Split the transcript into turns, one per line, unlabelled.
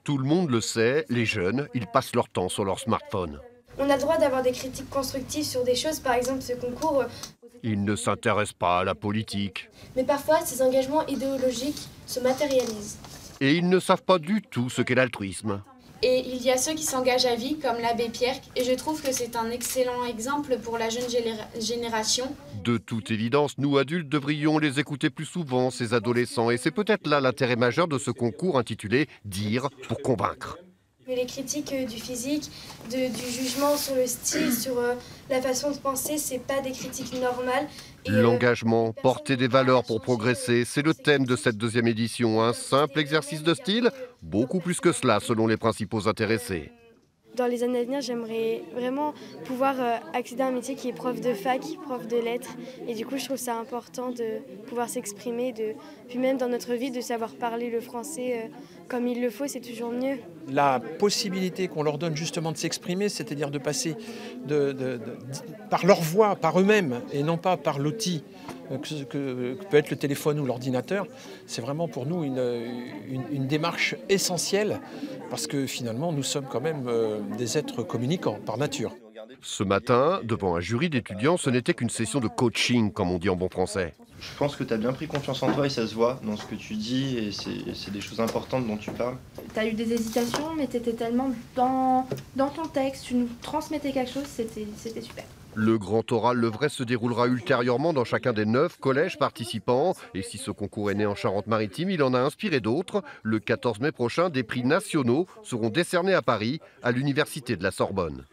Tout le monde le sait, les jeunes, ils passent leur temps sur leur smartphone.
On a le droit d'avoir des critiques constructives sur des choses, par exemple ce concours,
Ils ne s'intéressent pas à la politique.
mais parfois ces engagements idéologiques se matérialisent.
Et ils ne savent pas du tout ce qu'est l'altruisme.
Et il y a ceux qui s'engagent à vie, comme l'abbé Pierre, et je trouve que c'est un excellent exemple pour la jeune génération.
De toute évidence, nous adultes devrions les écouter plus souvent, ces adolescents. Et c'est peut-être là l'intérêt majeur de ce concours intitulé « Dire pour convaincre ».
Les critiques du physique, du jugement sur le style, sur la façon de penser, c'est pas des critiques normales.
L'engagement, porter des valeurs pour progresser, c'est le thème de cette deuxième édition. Un simple exercice de style, beaucoup plus que cela selon les principaux intéressés.
Dans les années à venir, j'aimerais vraiment pouvoir accéder à un métier qui est prof de fac, prof de lettres. Et du coup, je trouve ça important de pouvoir s'exprimer, puis même dans notre vie, de savoir parler le français comme il le faut, c'est toujours mieux.
La possibilité qu'on leur donne justement de s'exprimer, c'est-à-dire de passer par leur voix, par eux-mêmes, et non pas par l'outil que peut être le téléphone ou l'ordinateur, c'est vraiment pour nous une démarche essentielle, parce que finalement, nous sommes quand même des êtres communicants par nature.
Ce matin, devant un jury d'étudiants, ce n'était qu'une session de coaching, comme on dit en bon français.
Je pense que tu as bien pris confiance en toi et ça se voit dans ce que tu dis et c'est des choses importantes dont tu parles.
Tu as eu des hésitations, mais tu étais tellement dans ton texte, tu nous transmettais quelque chose, c'était super.
Le grand oral Le Vrai se déroulera ultérieurement dans chacun des 9 collèges participants. Et si ce concours est né en Charente-Maritime, il en a inspiré d'autres. Le 14 mai prochain, des prix nationaux seront décernés à Paris, à l'Université de la Sorbonne.